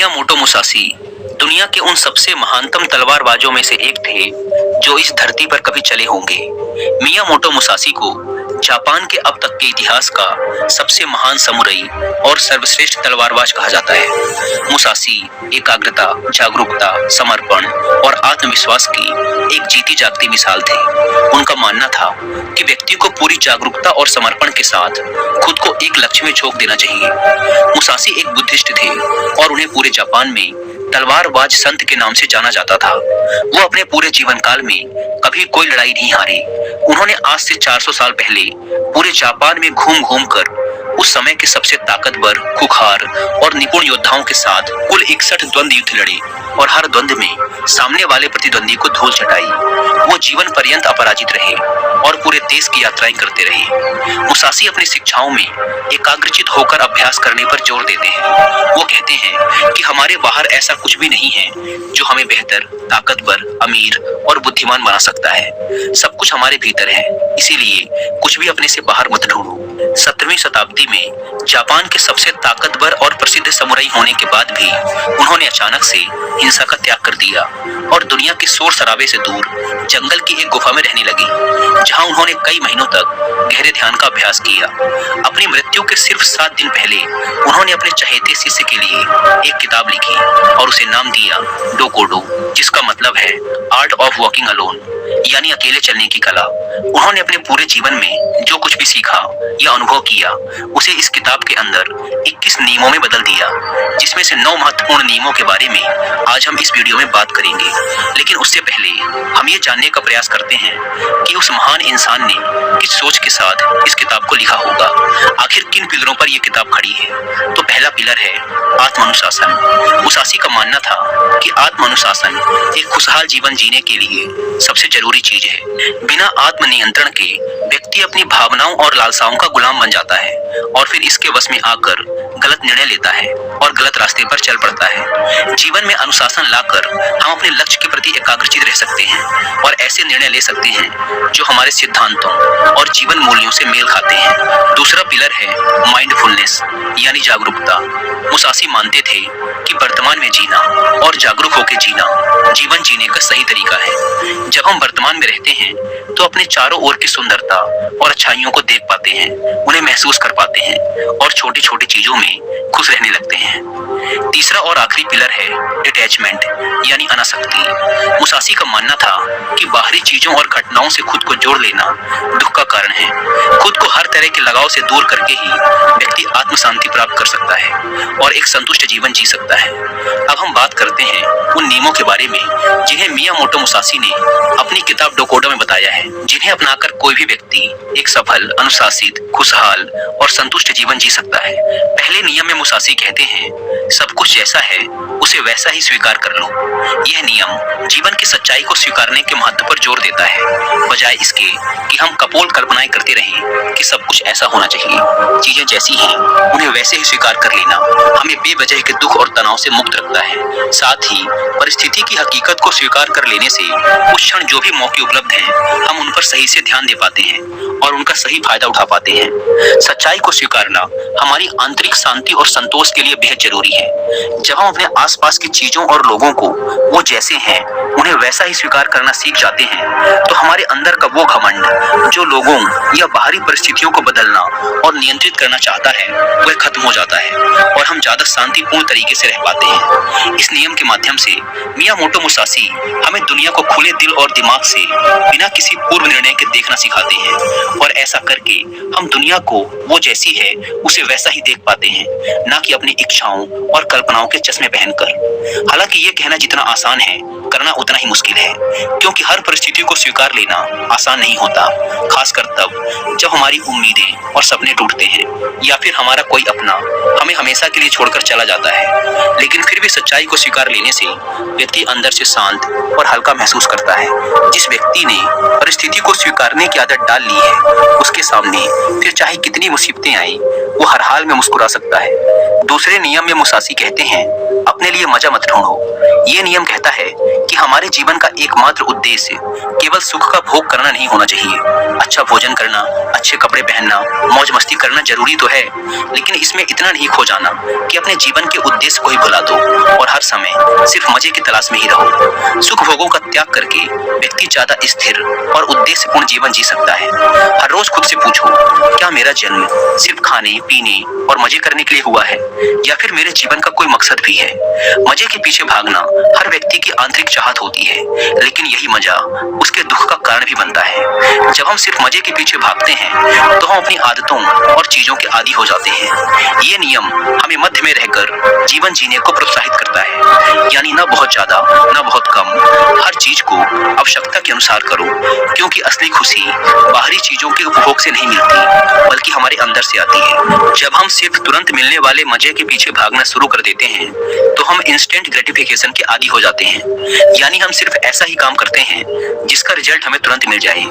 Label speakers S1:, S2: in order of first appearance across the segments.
S1: Miyamoto Musashi दुनिया के उन सबसे महानतम तलवारबाजों में से एक थे जो इस धरती पर कभी चले होंगे। मियामोटो मुसाशी को जापान के अब तक के इतिहास का सबसे महान समुराई और सर्वश्रेष्ठ तलवारबाज कहा जाता है। मुसाशी एकाग्रता, जागरूकता, समर्पण और आत्मविश्वास की एक जीती जागती मिसाल थे। उनका मानना था कि व्यक्ति को पूरी जागरूकता और समर्पण के साथ खुद को एक लक्ष्य में झोंक देना चाहिए। मुसाशी एक बुद्धिस्ट थे और उन्हें पूरे जापान में तलवारबाज संत के नाम से जाना जाता था। वो अपने पूरे जीवन काल में कभी कोई लड़ाई नहीं हारे। उन्होंने आज से 400 साल पहले पूरे जापान में घूम घूम कर उस समय के सबसे ताकतवर, खुखार और निपुण योद्धाओं के साथ कुल 61 द्वंद्व युद्ध लड़े और हर द्वंद्व में सामने वाले प्रतिद्वंदी को धूल चटाई। वो जीवन पर्यंत अपराजित रहे और पूरे देश की यात्राएं करते रहे। मुसाशी अपनी शिक्षाओं में एकाग्रचित होकर अभ्यास करने पर जोर देते हैं। वो कहते हैं कि हमारे बाहर ऐसा कुछ भी नहीं है जो हमें बेहतर, ताकतवर, अमीर और बुद्धिमान बना सकता है। सब कुछ हमारे भीतर है, इसीलिए कुछ भी अपने से बाहर मत ढूंढो। 17वीं शताब्दी में जापान के सबसे ताकतवर और प्रसिद्ध समुराई होने के बाद भी उन्होंने अचानक से हिंसा का त्याग कर दिया और दुनिया के शोर शराबे से दूर जंगल की एक गुफा में रहने लगी, जहां उन्होंने कई महीनों तक गहरे ध्यान का अभ्यास किया। अपनी मृत्यु के सिर्फ 7 दिन पहले उन्होंने अपने चहेते शिष्य के लिए एक किताब लिखी और उसे नाम दिया डोकोडो, जिसका मतलब है आर्ट ऑफ वॉकिंग अलोन, यानी अकेले चलने की कला। उन्होंने अपने पूरे जीवन में जो कुछ भी सीखा या अनुभव किया उसे इस किताब के अंदर 21 नियमों में बदल दिया, जिसमें से 9 महत्वपूर्ण नियमों के बारे में आज हम इस वीडियो में बात करेंगे। लेकिन उससे पहले हम ये जानने का प्रयास करते हैं कि उस महान इंसान ने किस सोच के साथ इस किताब को लिखा होगा। आखिर किन पिलरों पर यह किताब खड़ी है? तो पहला पिलर है आत्मानुशासन। मुसाशी का मानना था कि आत्मानुशासन एक खुशहाल जीवन जीने के लिए सबसे जरूरी चीज है। बिना आत्मनियंत्रण के व्यक्ति अपनी भावनाओं और लालसाओं का गुलाम बन जाता है और फिर इसके वश में आकर गलत निर्णय लेता है और गलत रास्ते पर चल पड़ता है। जीवन में अनुशासन लाकर हम अपने लक्ष्य के प्रति एकाग्रचित रह सकते हैं और ऐसे निर्णय ले सकते हैं जो हमारे सिद्धांतों और जीवन मूल्यों से मेल खाते हैं। दूसरा पिलर है माइंडफुलनेस, यानी जागरूकता। मुसाशी मानते थे कि वर्तमान में जीना और जागरूक होकर जीना जीवन जीने का सही तरीका है। जब हम वर्तमान में रहते हैं तो अपने चारों ओर की सुंदरता और अच्छाइयों को देख पाते हैं, उन्हें महसूस कर पाते हैं और छोटी छोटी चीजों में खुश रहने लगते हैं। तीसरा और आखिरी पिलर है डिटैचमेंट, यानी अनासक्ति। मुसाशी का मानना था कि बाहरी चीजों और घटनाओं से खुद को जोड़ लेना दुख का कारण है। खुद को हर तरह के लगाव से दूर करके ही व्यक्ति आत्म शांति प्राप्त कर सकता है और एक संतुष्ट जीवन जी सकता है। अब हम बात करते हैं उन नियमों के बारे में जिन्हें मियामोटो मुसाशी ने अपनी किताब डोकोडो में बताया है, जिन्हें अपनाकर कोई भी व्यक्ति एक सफल, अनुशासित, खुशहाल और संतुष्ट जीवन जी सकता है। पहले नियम में मुसाशी कहते हैं, सब कुछ जैसा है उसे वैसा ही स्वीकार कर लो। यह नियम जीवन की सच्चाई को स्वीकारने के महत्व पर जोर देता है, बजाय इसके कि हम कपोल कल्पनाएं करते रहें कि सब कुछ ऐसा होना चाहिए। चीजें जैसी हैं उन्हें वैसे ही स्वीकार कर लेना हमें बेवजह के दुख और तनाव से मुक्त रखता है। साथ ही परिस्थिति की हकीकत को स्वीकार कर लेने से उस क्षण जो भी मौके उपलब्ध हैं, हम उन पर सही से ध्यान दे पाते हैं और उनका सही फायदा उठा पाते हैं। सच्चाई को स्वीकारना हमारी आंतरिक शांति और संतोष के लिए बेहद जरूरी है। जब हम अपने आसपास की चीजों और लोगों को वो जैसे हैं उन्हें वैसा ही स्वीकार करना सीख जाते हैं, तो हमारे अंदर का वो घमंड जो लोगों या बाहरी परिस्थितियों को बदलना और नियंत्रित करना चाहता है, वह खत्म हो जाता है और हम ज्यादा शांतिपूर्ण तरीके से रह पाते हैं। इस नियम के माध्यम से मियामोटो मुसाशी हमें दुनिया को खुले दिल और दिमाग से बिना किसी पूर्व निर्णय के देखना सिखाते हैं और ऐसा करके हम दुनिया को वो जैसी है उसे वैसा ही देख पाते हैं, ना कि अपनी इच्छाओं और कल्पनाओं के चश्मे पहनकर। हालांकि ये कहना जितना आसान है, करना उतना ही मुश्किल है, क्योंकि हर परिस्थिति को स्वीकार लेना आसान नहीं होता, खासकर तब जब हमारी उम्मीदें और सपने टूटते हैं या फिर हमारा कोई अपना हमें हमेशा के लिए छोड़कर चला जाता है। लेकिन फिर भी सच्चाई को स्वीकार लेने से व्यक्ति अंदर से शांत और हल्का महसूस करता है। जिस व्यक्ति ने परिस्थिति को स्वीकारने की आदत डाल ली है, उसके सामने फिर चाहे कितनी मुसीबतें आए, वो हर हाल में मुस्कुरा सकता है। दूसरे नियम में मुसाशी कहते हैं, अपने लिए मजा मत ढूंढो। ये नियम कहता है कि हमारे जीवन का एकमात्र उद्देश्य केवल सुख का भोग करना नहीं होना चाहिए। अच्छा भोजन करना, अच्छे कपड़े पहनना, मौज मस्ती करना जरूरी तो है, लेकिन इसमें इतना नहीं खो जाना कि अपने जीवन के उद्देश्य को ही भुला दो हर समय सिर्फ मजे की तलाश में ही रहो। सुख भोगों का त्याग करके व्यक्ति ज्यादा स्थिर और उद्देश्यपूर्ण जीवन जी सकता है। हर रोज खुद से पूछो, क्या मेरा जन्म सिर्फ खाने पीने और मजे करने के लिए हुआ है या फिर मेरे जीवन का कोई मकसद भी है। मजे के पीछे भागना हर व्यक्ति की आंतरिक चाहत होती है, लेकिन यही मजा उसके दुख का कारण भी बनता है। जब हम सिर्फ मजे के पीछे भागते हैं तो हम अपनी आदतों और चीजों के आदी हो जाते हैं। ये नियम हमें मध्य में रहकर जीवन जीने को प्रोत्साहित करता है, यानी ना बहुत ज्यादा ना बहुत कम। हर चीज को आवश्यकता के अनुसार करो, क्योंकि असली खुशी बाहरी चीजों के उपभोग से नहीं मिलती बल्कि हमारे अंदर से आती है। जब हम सिर्फ तुरंत मिलने वाले मजे के पीछे भागना शुरू कर देते हैं तो हम इंस्टेंट ग्रेटिफिकेशन के आदी हो जाते हैं, यानी हम सिर्फ ऐसा ही काम करते हैं जिसका रिजल्ट हमें तुरंत मिल जाए।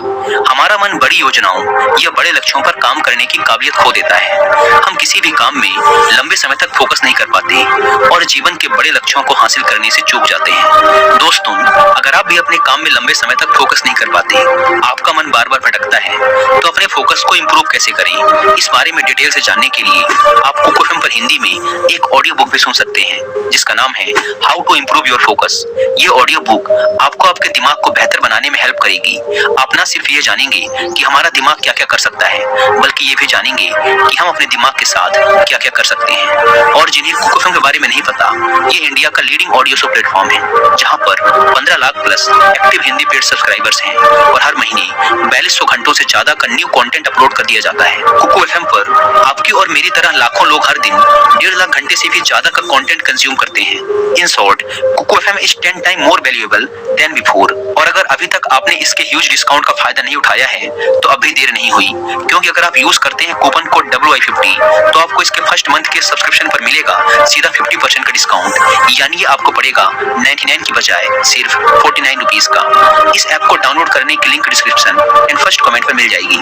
S1: हमारा मन बड़ी योजनाओं या बड़े लक्ष्यों पर काम करने की काबिलियत खो देता है। हम किसी भी काम में लंबे समय तक फोकस नहीं कर पाते और जीवन के बड़े लक्ष्यों को हासिल करने से चूक जाते हैं। दोस्तों, अगर आप भी अपने काम में लंबे समय तक फोकस नहीं कर पाते, आपका मन बार बार भटकता है, तो अपने फोकस को इम्प्रूव कैसे करें, इस बारे में डिटेल से जानने के लिए आप कुकू एफएम पर हिंदी में एक ऑडियो बुक भी सुन सकते हैं जिसका नाम है how to improve your focus. ये ऑडियो बुक आपको आपके दिमाग को बेहतर बनाने में हेल्प करेगी। आप न सिर्फ ये जानेंगे कि हमारा दिमाग क्या क्या कर सकता है, बल्कि ये भी जानेंगे कि हम अपने दिमाग के साथ क्या क्या कर सकते हैं। और जिन्हें कुकू एफएम के बारे में नहीं पता, ये इंडिया का लीडिंग ऑडियो शो प्लेटफॉर्म है जहाँ पर 15 lakh plus active Hindi paid subscribers हैं और हर महीने 4200 घंटों से ज्यादा का न्यू कंटेंट अपलोड कर दिया जाता है। कुकू एफएम पर आपकी और मेरी तरह लाखों लोग हर दिन 1.5 लाख घंटे से भी ज्यादा का कंटेंट कंज्यूम करते हैं। In short, Kuku FM is 10 time more valuable than before. और अगर अभी तक आपने इसके ह्यूज डिस्काउंट का फायदा नहीं उठाया है तो अभी देर नहीं हुई, क्योंकि अगर आप यूज करते हैं कूपन कोड WI50 तो आपको इसके फर्स्ट मंथ के सब्सक्रिप्शन पर मिलेगा सीधा 50% का डिस्काउंट, यानी ये आपको पड़ेगा 99 की बजाय सिर्फ 49 रुपीज का। इस ऐप को डाउनलोड करने की link description and first comment पर मिल जाएगी।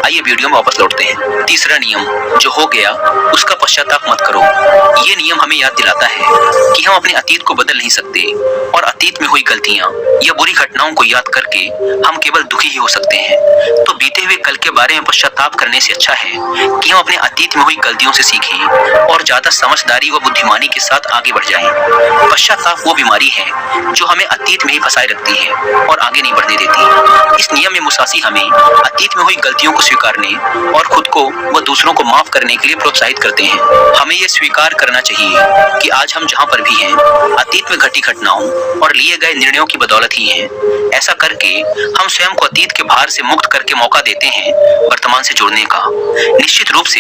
S1: आइए वीडियो में वापस लौटते हैं। तीसरा नियम, जो हो गया उसका पश्चाताप मत करो। ये नियम हमें याद दिलाता है कि हम अपने अतीत को बदल नहीं सकते और अतीत में हुई गलतियां या बुरी घटनाओं को याद करके हम केवल दुखी ही हो सकते हैं। तो बीते हुए कल के बारे में पश्चाताप करने से अच्छा है कि हम अपने अतीत में हुई गलतियों से सीखें और ज्यादा समझदारी व बुद्धिमानी के साथ आगे बढ़ जाएं। पश्चाताप वो बीमारी है जो हमें अतीत में ही फंसाए रखती है और आगे नहीं बढ़ने देती। इस नियम में मुसासी हमें अतीत में हुई गलतियों को स्वीकारने और खुद को व दूसरों को माफ करने के लिए प्रोत्साहित करते हैं। हमें ये स्वीकार करना चाहिए कि आज हम जहाँ पर भी हैं, अतीत में घटी घटनाओं और लिए गए निर्णयों की बदौलत ही हैं। ऐसा करके हम स्वयं को अतीत के भार से मुक्त करके मौका देते हैं वर्तमान से जुड़ने का। निश्चित रूप से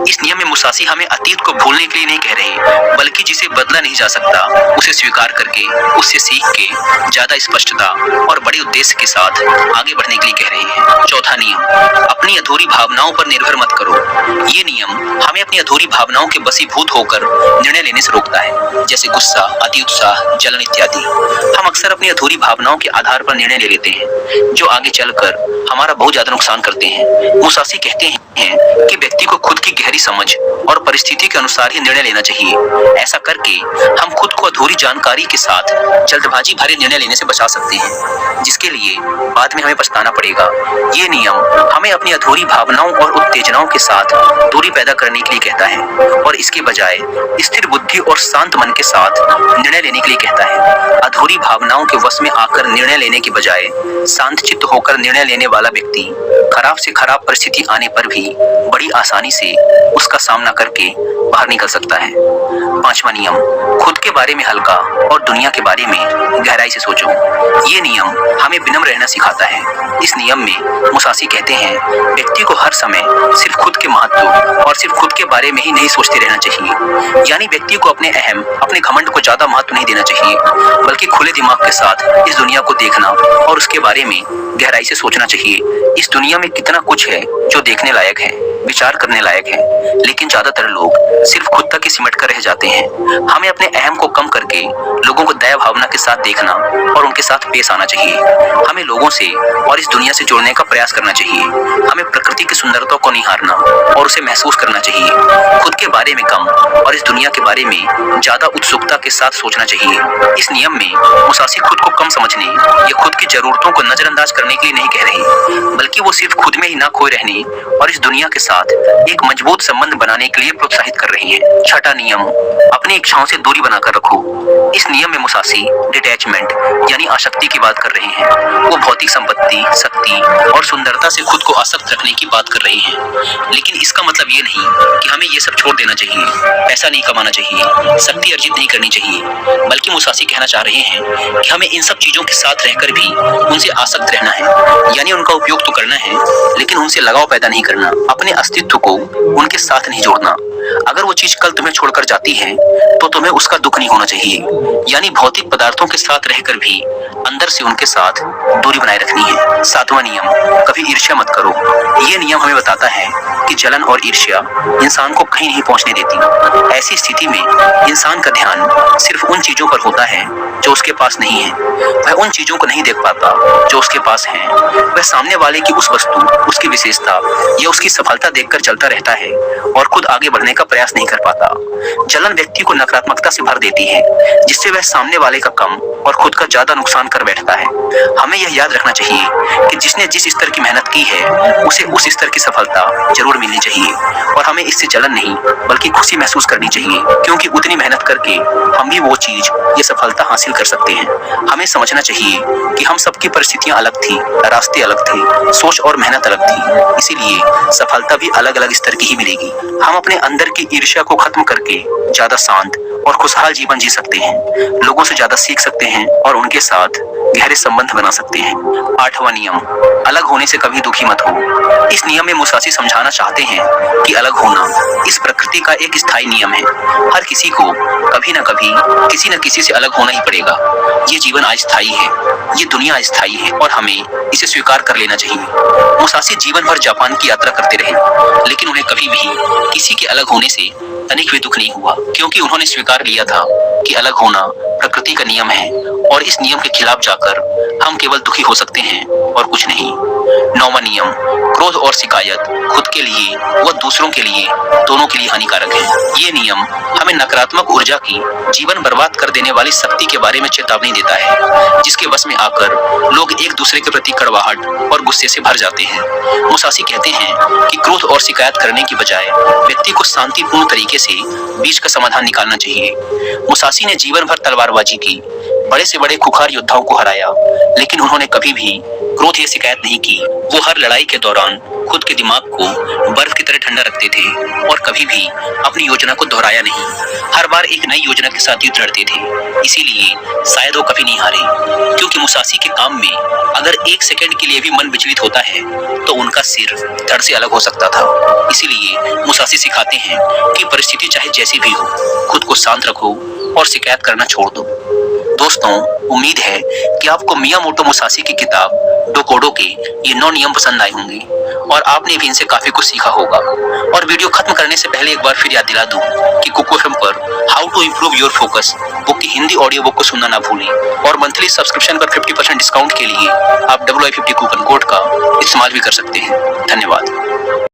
S1: इस नियम में मुसासी हमें अतीत को भूलने के लिए नहीं कह रहे, बल्कि जिसे बदला नहीं जा सकता उसे स्वीकार करके, उससे सीख के ज्यादा स्पष्टता और बड़े उद्देश्य के साथ आगे बढ़ने के लिए कह रहे हैं। चौथा नियम, अपनी अधूरी भावनाओं पर निर्भर मत करो। ये नियम हमें अपनी अधूरी भावनाओं के बसीभूत होकर निर्णय लेने से रोकता है, जैसे गुस्सा, अति उत्साह, जलन इत्यादि। हम अक्सर अपनी अधूरी भावनाओं के आधार पर निर्णय ले लेते हैं जो आगे चलकर हमारा बहुत ज्यादा नुकसान करते हैं। मुसासी कहते हैं कि व्यक्ति को खुद की गहरी समझ और परिस्थिति के अनुसार ही निर्णय लेना चाहिए। ऐसा करके हम खुद को अधूरी जानकारी के साथ जल्दबाजी भरे निर्णय लेने से बचा सकते हैं, जिसके लिए बाद में हमें पछताना पड़ेगा। ये नियम हमें अपनी अधूरी भावनाओं और उत्तेजनाओं के साथ दूरी पैदा करने के लिए कहता है और इसके बजाय स्थिर बुद्धि और शांत मन के साथ निर्णय लेने के लिए कहता है। अधूरी भावनाओं के वश में आकर निर्णय लेने के बजाय शांत चित्त होकर निर्णय लेने वाला व्यक्ति खराब से खराब परिस्थिति आने पर भी बड़ी आसानी से उसका सामना करके बाहर निकल सकता है। पांचवा नियम, खुद के बारे में हल्का और दुनिया के बारे में गहराई से सोचो। ये नियम हमें विनम्र रहना सिखाता है। इस नियम में मुसासी कहते हैं, व्यक्ति को हर समय सिर्फ खुद के महत्व और सिर्फ खुद के बारे में ही नहीं सोचते रहना चाहिए। यानी व्यक्ति को अपने अहम, अपने घमंड को ज्यादा महत्व नहीं देना चाहिए, बल्कि खुले दिमाग के साथ इस दुनिया को देखना और उसके बारे में गहराई से सोचना चाहिए। इस दुनिया में कितना कुछ है जो देखने लायक है, विचार करने लायक है, लेकिन ज्यादातर लोग सिर्फ खुद तक ही सिमट कर रह जाते हैं। हमें अपने अहम को कम करके लोगों को दया भावना के साथ देखना और उनके साथ पेश आना चाहिए। हमें लोगों से और इस दुनिया से जुड़ने का प्रयास करना चाहिए। हमें प्रकृति की सुंदरता को निहारना और उसे महसूस करना चाहिए। खुद के बारे में कम और इस दुनिया के बारे में ज्यादा उत्सुकता के साथ सोचना चाहिए। इस नियम में मुसासी खुद को कम समझने या खुद की जरूरतों को नजरअंदाज करने के लिए नहीं कह रहे, बल्कि वो सिर्फ खुद में ही ना खोए रहने और इस दुनिया के साथ साथ एक मजबूत संबंध बनाने के लिए प्रोत्साहित कर रही है। छठा नियम, अपनी इच्छाओं से दूरी बनाकर रखो। इस नियम में मुसासी डिटैचमेंट यानी आसक्ति की बात कर रहे हैं। वो भौतिक संपत्ति, शक्ति और सुंदरता से खुद को आसक्त रखने की बात कर रहे हैं। लेकिन इसका मतलब ये नहीं कि हमें ये सब छोड़ देना चाहिए, पैसा नहीं कमाना चाहिए, शक्ति अर्जित नहीं करनी चाहिए, बल्कि मुसासी कहना चाह रहे हैं कि हमें इन सब चीजों के साथ रहकर भी उनसे आसक्त रहना है, यानी उनका उपयोग तो करना है लेकिन उनसे लगाव पैदा नहीं करना, अपने अस्तित्व को उनके साथ नहीं जोड़ना। अगर वो चीज कल तुम्हें छोड़कर जाती है तो तुम्हें उसका दुख नहीं होना चाहिए, यानी भौतिक पदार्थों के साथ रहकर भी अंदर से उनके साथ दूरी बनाए रखनी है। सातवां नियम, कभी ईर्ष्या मत करो। ये नियम हमें बताता है कि जलन और ईर्ष्या इंसान को कहीं नहीं पहुंचने देती। ऐसी स्थिति में इंसान का ध्यान सिर्फ उन चीजों पर होता है जो उसके पास नहीं है। वह उन चीजों को नहीं देख पाता जो उसके पास है। वह सामने वाले की उस वस्तु, उसकी विशेषता या उसकी सफलता देखकर चलता रहता है और खुद आगे बढ़ने का प्रयास नहीं कर पाता। जलन व्यक्ति को नकारात्मकता से भर देती है, जिससे वह सामने वाले का कम और खुद का ज्यादा नुकसान कर बैठता है। हमें यह याद रखना चाहिए कि जिसने जिस स्तर की मेहनत की है उसे उस स्तर की सफलता जरूर मिलनी चाहिए और हमें इससे जलन नहीं बल्कि खुशी महसूस करनी चाहिए, क्योंकि उतनी मेहनत करके हम भी वो चीज, ये सफलता हासिल कर सकते हैं। हमें समझना चाहिए कि हम सबकी परिस्थितियां अलग थी, रास्ते अलग थे, सोच और मेहनत अलग थी, इसीलिए सफलता भी अलग अलग स्तर की ही मिलेगी। हम अपने अंदर की ईर्ष्या को खत्म करके ज्यादा शांत और खुशहाल जीवन जी सकते हैं, लोगों से ज्यादा सीख सकते हैं और उनके साथ गहरे संबंध बना सकते हैं। आठवां नियम, अलग होने से कभी दुखी मत हो। इस नियम में मुसासी समझाना चाहते हैं कि अलग होना इस प्रकृति का एक स्थायी नियम है। हर किसी को कभी न कभी किसी न किसी से अलग होना ही पड़ेगा। ये जीवन अस्थायी है, ये दुनिया अस्थायी है और हमें इसे स्वीकार कर लेना चाहिए। मुसासी जीवन भर जापान की यात्रा करते रहे, लेकिन उन्हें कभी भी किसी के अलग होने से तनिक भी दुख नहीं हुआ, क्योंकि उन्होंने स्वीकार लिया था कि अलग होना प्रकृति का नियम है और इस नियम के खिलाफ जाकर हम केवल दुखी हो सकते हैं और कुछ नहीं। नौवां नियम, क्रोध और शिकायत खुद के लिए व दूसरों के लिए, दोनों के लिए हानिकारक है। ये नियम हमें नकारात्मक ऊर्जा की, जीवन बर्बाद कर देने वाली शक्ति के बारे में चेतावनी देता है, जिसके वश में आकर लोग एक दूसरे के प्रति कड़वाहट और गुस्से से भर जाते हैं। मुसासी कहते हैं कि क्रोध और शिकायत करने की बजाय व्यक्ति को शांतिपूर्ण तरीके से बीच का समाधान निकालना चाहिए। मुसासी ने जीवन भर तलवारबाजी की, बड़े से बड़े खुखार योद्धाओं को हराया, लेकिन उन्होंने कभी भी क्रोध या शिकायत नहीं की। वो हर लड़ाई के दौरान खुद के दिमाग को बर्फ की तरह ठंडा रखते थे और कभी भी अपनी योजना को दोहराया नहीं। हर बार एक नई योजना के साथ युद्ध लड़ते थे, इसीलिए शायद वो कभी नहीं हारे, क्योंकि मुसासी के काम में अगर एक सेकंड के लिए भी मन विचलित होता है तो उनका सिर धड़ से अलग हो सकता था। इसीलिए मुसासी सिखाते हैं कि परिस्थिति चाहे जैसी भी हो, खुद को शांत रखो और शिकायत करना छोड़ दो। दोस्तों, उम्मीद है कि आपको मियामोटो मुसासी की किताब डोकोडो के ये 9 नियम पसंद आए होंगे और आपने भी इनसे काफी कुछ सीखा होगा। और वीडियो खत्म करने से पहले एक बार फिर याद दिला दूं कि कुकू एफएम पर how to improve your focus book की हिंदी ऑडियो बुक को सुनना ना भूलें और मंथली सब्सक्रिप्शन पर 50% डिस्काउंट के लिए आप WI50 कूपन कोड का इस्तेमाल भी कर सकते हैं। धन्यवाद।